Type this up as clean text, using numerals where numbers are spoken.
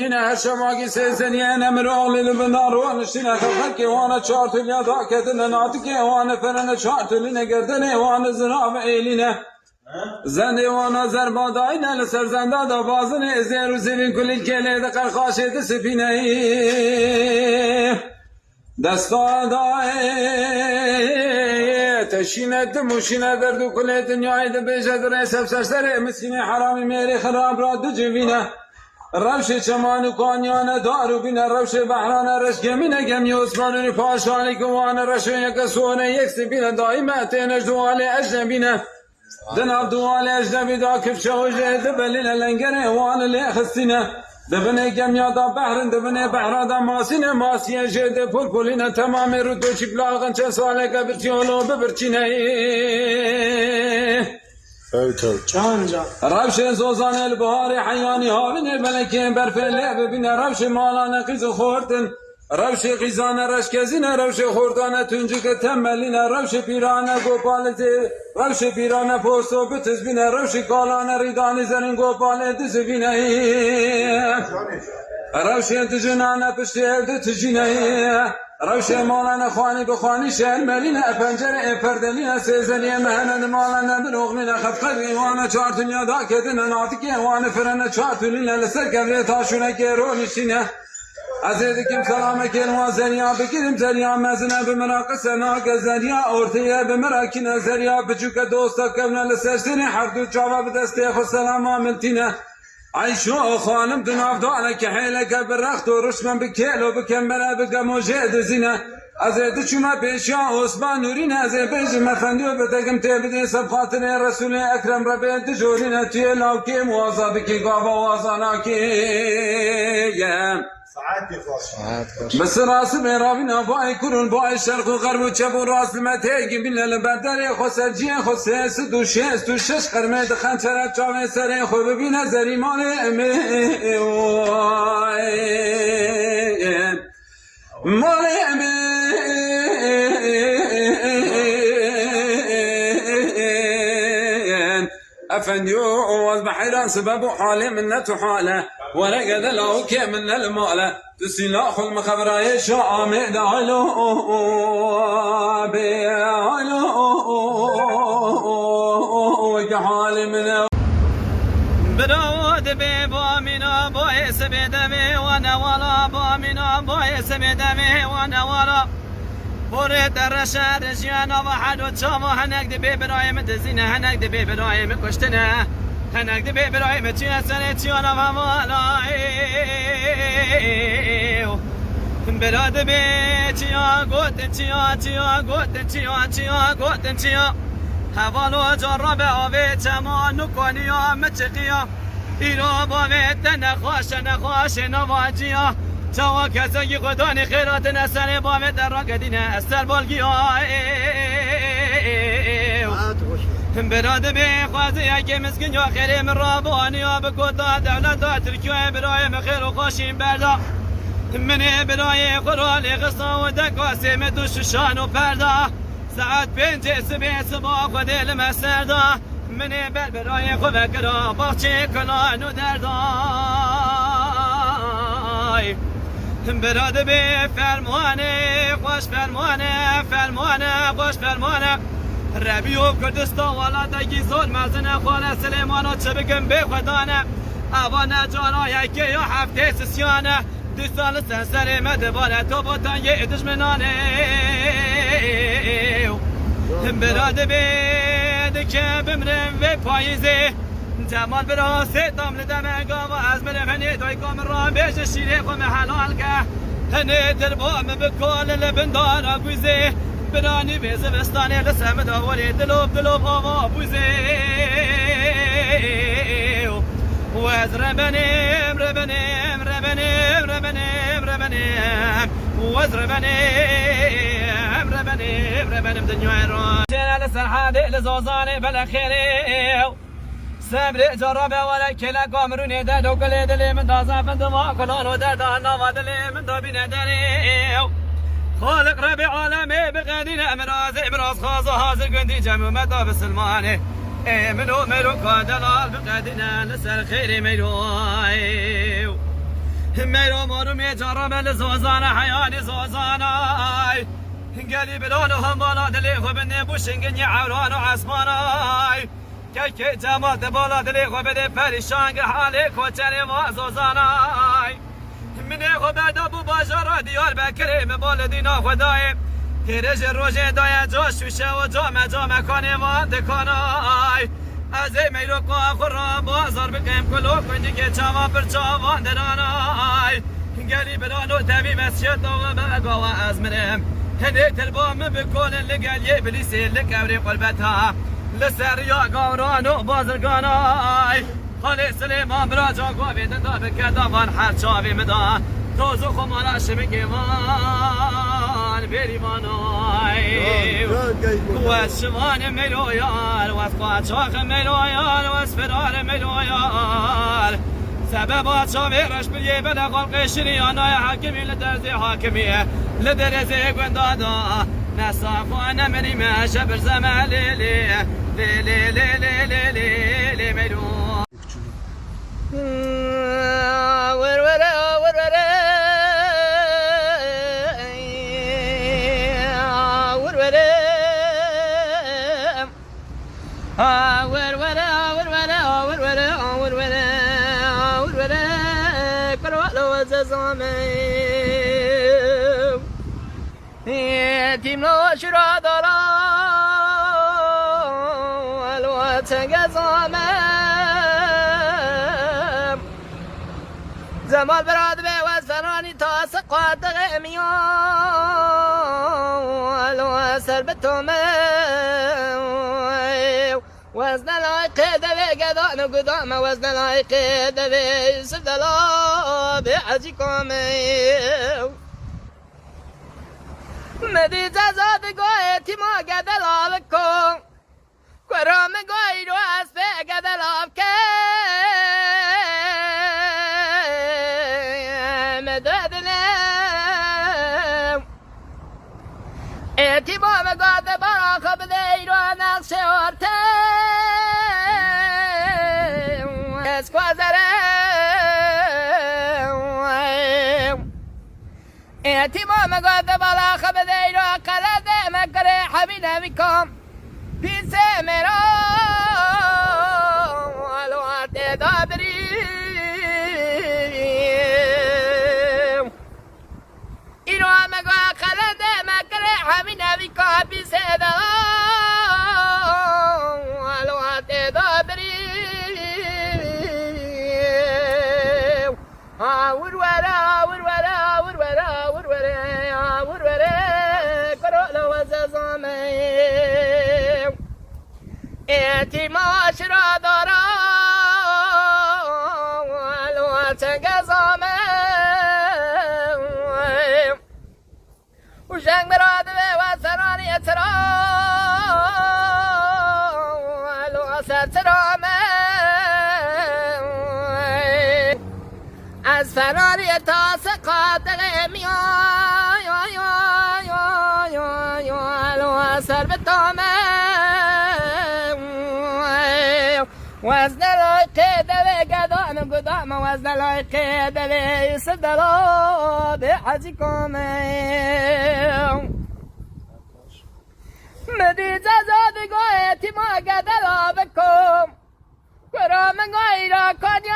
بینه هر شماگی سیزنیه نمروغلی لبنار وانشتینه خلقی وانا چارتولی داکتن ناتکی وانا فرن چارتولی نگردنه وانا زناب ایلینه زنده وانا زرباداینه لسر زنده دا بازنه زیر و زیرین کلی کلی دقر خاشه سفینه دستا دای تشینه دموشینه دردو کلی دنیای دبیجه در سب سرسره مسکینه حرامی میری خراب را دو جوینه روش چمان کانیان دارو بینه روش بحران رش گمینه گمی عثمانونی پاشانی کوانه رشو یک سونه یک سبینه دائمه تینش دوالی اجنبینه دناب دوالی اجنبی دا کفشه و جهد بلینه لنگره وان لی خستینه دبنه گمیا دا بحرن دبنه بحرا دا ماسینه ماسیه جهد پل پلینه تمام رو دو چی بلاغن چه ساله که برچیولو ببرچینه روش زوزان البهار حیانی هاوین ملکه برفله ببینه روش مالان قیز خوردن روش قیزان رشکزین روش خوردان تنجک تملین روش پیران گوپالت روش پیران پوستو بتزبین روش کالان ریدان زرین گوپال دزبینه روش تجنان پشته تجینه روش مالان خوانی بخوانی شهر ملین پنجره پردلین سیزنی مهنن مالان بنوغلین خفقی وانا چار دنیا دا کدن ناتکی وانا فرن چار تولین لسر کبری تاشونه که رو نشینه عزیزکم سلام کلمه زریا بگیرم زریا مزنه بمراق سناک زریا ارتیه بمراکین زریا بچوک دوستا کبنه لسرسینه حردو چاوا بدسته خود سلام آملتینه عیشو خانم دناف دانه که حیله که برخت و رشمن بکیلو بکمبره بگم و جهد زینه ازید چوما پیشیا عثمان نورین ازید بیجم افندیو بتگم تیبدی سب خاطر رسول اکرم ربی دجورین توی لاوکی موازا بکی گاوا وازانا کی بس راس میراوین آبای کرون بای شرق و غرب و چپ و راس متیگی بیل لبدر خسر جی خسر سدو شست تو شش قرمه دخن چرک چاوه سر خو ببین زری مال مال افنديو واز بحيران سبب حاله منته حاله ورقد له كي من الماله تسلاخ المخبراي شامد علو بعلو وجحال من برود بابا منا بايس بدمي وانا ولا بامنا بايس بدمي وانا ولا بوريت الرشاد رجيانا واحد وتشامو هنقد ببرايم تزينه هنقد ببرايم كشتنا هنقد ببرايم تيسني تيانا ومالاي براد بيتيا قوت تيا تيا قوت تيا تيا قوت تيا هوالو جرب اويت ما نكونيا متقيا إيرو بويت نخاش نواجيا توا کسی خدانی خیرات نسل بام در را گدینه استر بالگیا براد به خوازی که مسکن یا خیلی من رابانی ها بکوتا دولت ترکیه برای مخیر و خوشیم بردا من برای قرال قصا و دکاسی مدو ششان و پردا ساعت 5 صبح خود علم سردا من بل برای خوب کرا باچه کلان و دردای براد به فرمانه خوش فرمانه فرمانه خوش فرمانه ربی و کردستان والا دگی زول مزنه خانه سلیمانو چه بگم به خدانه اوانه جانا یکی یا هفته سسیانه 2 سال سنسر مدبانه تو باتان یه دشمنانه براد به دکه بمرم و پاییزه جمال براسه تام لدمه گاوا از برهنه دوی کام را بیش شیره قم حلال که هنه دربام بکل لبندار آگوزه برانی به زمستانه لسم داوری دلوب آوا بوزه و از ربنم و از ربنم دنیای را جنال سرحاده لزوزانه بالاخره صبر جربه ولا كلا قامروني دا دوكل دلي من دازا فندما كلون ودردا نوا دلي من دبي ندري خالق ربي عالمي بغدينا امراض ابراز خاص حاضر قندي جمع مدى بسلماني منو ملو كادلال بغدينا نسال خيري ميلو میرو مارو می جرم لزوزان حیانی زوزانای قلی بلانو هم بالا دلی خوب نبوشنگنی عوران و عصمانای که جماعت بالا دلی خوب ده پریشان حالی کوچری و زوزانای من خوب دابو باجارا دیار بکریم بالدینا خدای تیرج روژه دای جاشوشه و جامع کنی مانده کنای از میرو که خورا بازار بکیم کلو کنی که چاوا پر چاوان درانای گلی برانو تبی مسجد و بگا و از منم هنه تربام بکن لگلی بلیسی لکوری قلبتها لسر یا گورانو بازرگانای خالی سلیمان برا جا گوی دندا بکدوان هر چاوی مدا توزو خمالا شمگیوان بریوانای وشوان ملویار وفقاچاق ملویار واسفرار ملویار سبب آچاویرش بلیه بلغال قشریانای حاکمی لدرزی حاکمیه لدرزی گوندادا نساقوان منیمه شبر زمان لیلی لیلی لیلی لیلی لی ملو تیمنا شرا دارا الواتنگ زامم زمال براد به وزفرانی تا سقاط غمیان الواسر بتومم وزن لايقه دبي قدان وقدام وزن لايقه دبي سفدلا بعجيكم مدي جزاد قويتي ما قد لابكم قرام قوي رواس في قد لابك مددنا ايتي ما قد براخ بديرو نقش ورتي اعتمام قد بلا خبدي را قلد مكري حبينا بكم في سمرا والوات دابري إنو مقا قلد مكري حبينا بكم في سمرا والوات دابري اعتي معاشرة دارا والواتنگ زامم وشنگ مراد به وسرانی اترا والواسر ترامم از فراری تا سقاط غمیان والواسر بتامم وزن لايقه دبي قدام قدام وزن لايقه دبي سدلا بحجكم مدي جزاد قويتي ما قد لابكم قرام غير كن